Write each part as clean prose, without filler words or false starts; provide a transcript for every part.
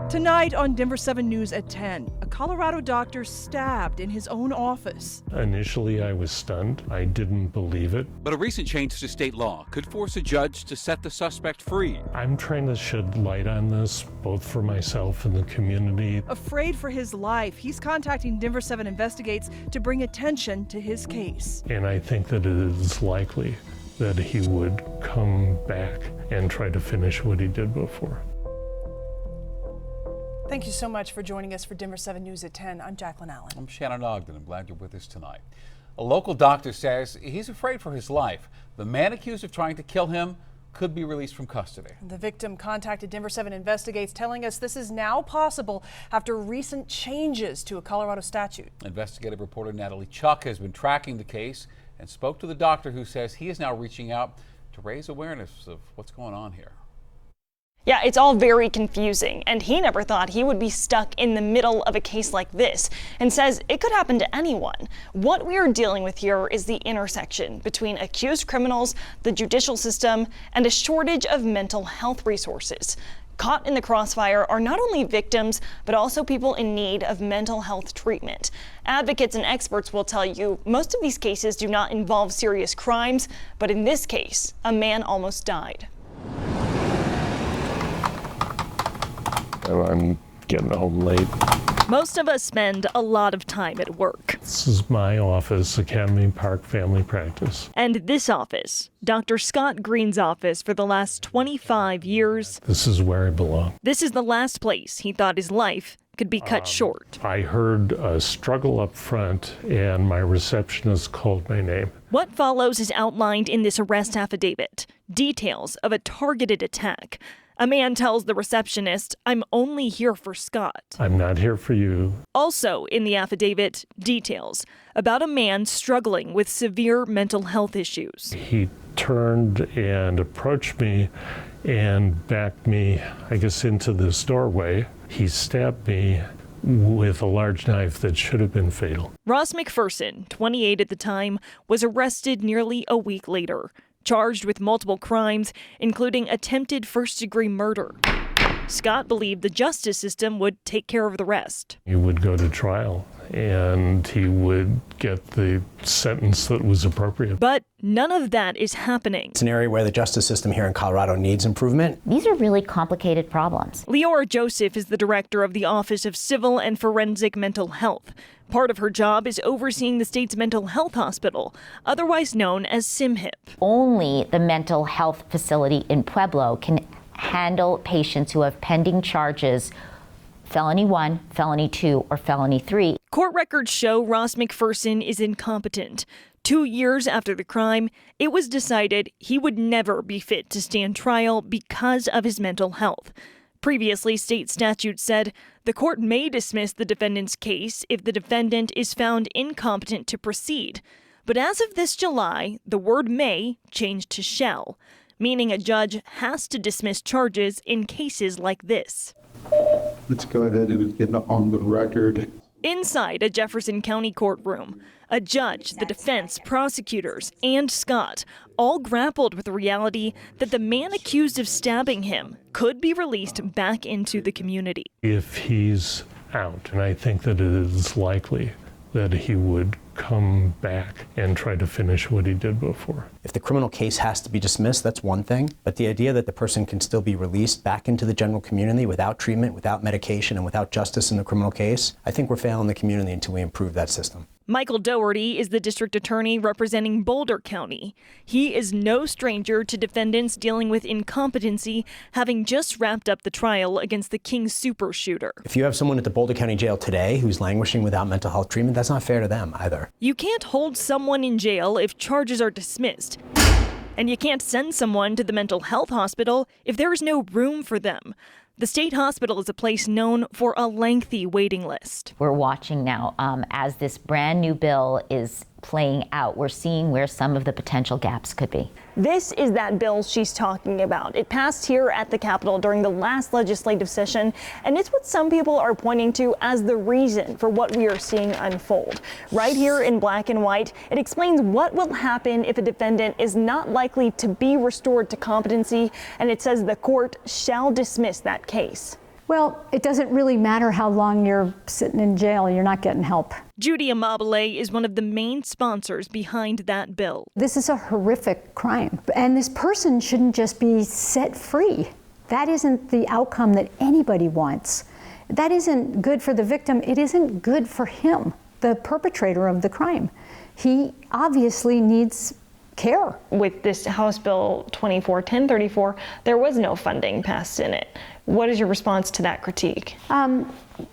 Tonight on Denver 7 News at 10, a Colorado doctor stabbed in his own office. Initially, I was stunned. I didn't believe it. But a recent change to state law could force a judge to set the suspect free. I'm trying to shed light on this, both for myself and the community. Afraid for his life, he's contacting Denver 7 Investigates to bring attention to his case. And I think that it is likely that he would come back and try to finish what he did before. Thank you so much for joining us for Denver 7 News at 10. I'm Jacqueline Allen. I'm Shannon Ogden. I'm glad you're with us tonight. A local doctor says he's afraid for his life. The man accused of trying to kill him could be released from custody. The victim contacted Denver 7 Investigates, telling us this is now possible after recent changes to a Colorado statute. Investigative reporter Natalie Chuck has been tracking the case and spoke to the doctor, who says he is now reaching out to raise awareness of what's going on here. Yeah, it's all very confusing, and he never thought he would be stuck in the middle of a case like this, and says it could happen to anyone. What we are dealing with here is the intersection between accused criminals, the judicial system, and a shortage of mental health resources. Caught in the crossfire are not only victims, but also people in need of mental health treatment. Advocates and experts will tell you most of these cases do not involve serious crimes, but in this case, a man almost died. I'm getting home late. Most of us spend a lot of time at work. This is my office, Academy Park Family Practice. And this office, Dr. Scott Green's office for the last 25 years. This is where I belong. This is the last place he thought his life could be cut short. I heard a struggle up front, and my receptionist called my name. What follows is outlined in this arrest affidavit. Details of a targeted attack. A man tells the receptionist, "I'm only here for Scott." I'm not here for you. Also in the affidavit, details about a man struggling with severe mental health issues. He turned and approached me and backed me, I guess, into this doorway. He stabbed me with a large knife that should have been fatal. Ross McPherson, 28 at the time, was arrested nearly a week later, charged with multiple crimes, including attempted first-degree murder. Scott believed the justice system would take care of the rest. He would go to trial, and he would get the sentence that was appropriate. But none of that is happening. It's an area where the justice system here in Colorado needs improvement. These are really complicated problems. Leora Joseph is the director of the Office of Civil and Forensic Mental Health. Part of her job is overseeing the state's mental health hospital, otherwise known as SIMHIP. Only the mental health facility in Pueblo can handle patients who have pending charges, felony 1, felony 2, or felony 3. Court records show Ross McPherson is incompetent. 2 years after the crime, it was decided he would never be fit to stand trial because of his mental health. Previously, state statute said the court may dismiss the defendant's case if the defendant is found incompetent to proceed. But as of this July, the word may changed to shall, meaning a judge has to dismiss charges in cases like this. Let's go ahead and get on the record. Inside a Jefferson County courtroom, a judge, the defense, prosecutors, and Scott all grappled with the reality that the man accused of stabbing him could be released back into the community. If he's out, and I think that it is likely that he would come back and try to finish what he did before. If the criminal case has to be dismissed, that's one thing. But the idea that the person can still be released back into the general community without treatment, without medication, and without justice in the criminal case, I think we're failing the community until we improve that system. Michael Doherty is the district attorney representing Boulder County. He is no stranger to defendants dealing with incompetency, having just wrapped up the trial against the King super shooter. If you have someone at the Boulder County Jail today who's languishing without mental health treatment, that's not fair to them either. You can't hold someone in jail if charges are dismissed. And you can't send someone to the mental health hospital if there is no room for them. The state hospital is a place known for a lengthy waiting list. We're watching now as this brand new bill is playing out. We're seeing where some of the potential gaps could be. This is that bill she's talking about. It passed here at the Capitol during the last legislative session, and it's what some people are pointing to as the reason for what we are seeing unfold. Right here in black and white, it explains what will happen if a defendant is not likely to be restored to competency, and it says the court shall dismiss that case. Well, it doesn't really matter how long you're sitting in jail, you're not getting help. Judy Amabile is one of the main sponsors behind that bill. This is a horrific crime, and this person shouldn't just be set free. That isn't the outcome that anybody wants. That isn't good for the victim. It isn't good for him, the perpetrator of the crime. He obviously needs care. With this House Bill 1034, there was no funding passed in it. What is your response to that critique?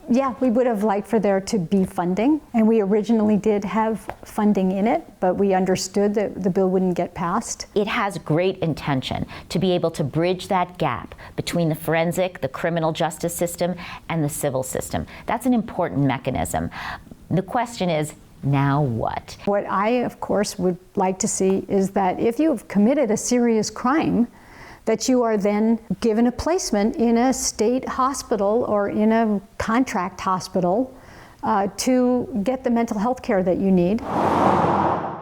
Yeah, we would have liked for there to be funding, and we originally did have funding in it, but we understood that the bill wouldn't get passed. It has great intention to be able to bridge that gap between the forensic, the criminal justice system, and the civil system. That's an important mechanism. The question is, now what? What I, of course, would like to see is that if you've committed a serious crime, that you are then given a placement in a state hospital or in a contract hospital to get the mental health care that you need.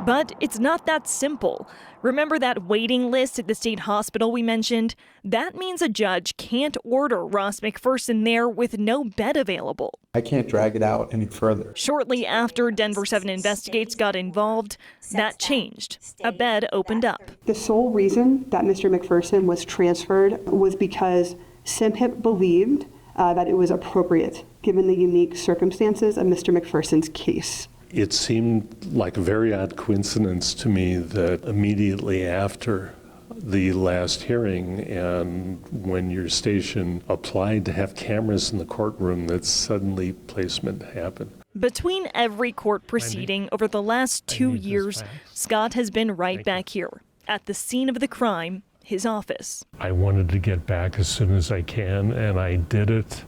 But it's not that simple. Remember that waiting list at the state hospital we mentioned? That means a judge can't order Ross McPherson there with no bed available. I can't drag it out any further. Shortly after Denver 7 Investigates got involved, that changed. A bed opened up. The sole reason that Mr. McPherson was transferred was because SimHIP believed that it was appropriate given the unique circumstances of Mr. McPherson's case. It seemed like a very odd coincidence to me that immediately after the last hearing and when your station applied to have cameras in the courtroom, that suddenly placement happened. Between every court proceeding over the last 2 years, Scott has been right back here at the scene of the crime, his office. I wanted to get back as soon as I can, and I did it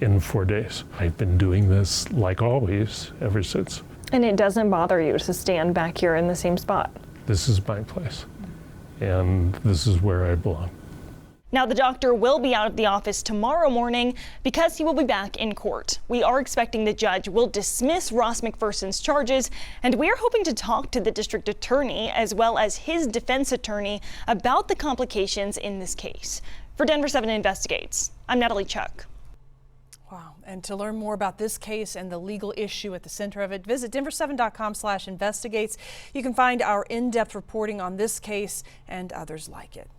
in 4 days. I've been doing this like always ever since. And it doesn't bother you to stand back here in the same spot? This is my place, and this is where I belong. Now, the doctor will be out of the office tomorrow morning because he will be back in court. We are expecting the judge will dismiss Ross McPherson's charges, and we are hoping to talk to the district attorney as well as his defense attorney about the complications in this case. For Denver 7 Investigates, I'm Natalie Chuck. Wow. And to learn more about this case and the legal issue at the center of it, visit denver7.com/investigates. You can find our in-depth reporting on this case and others like it.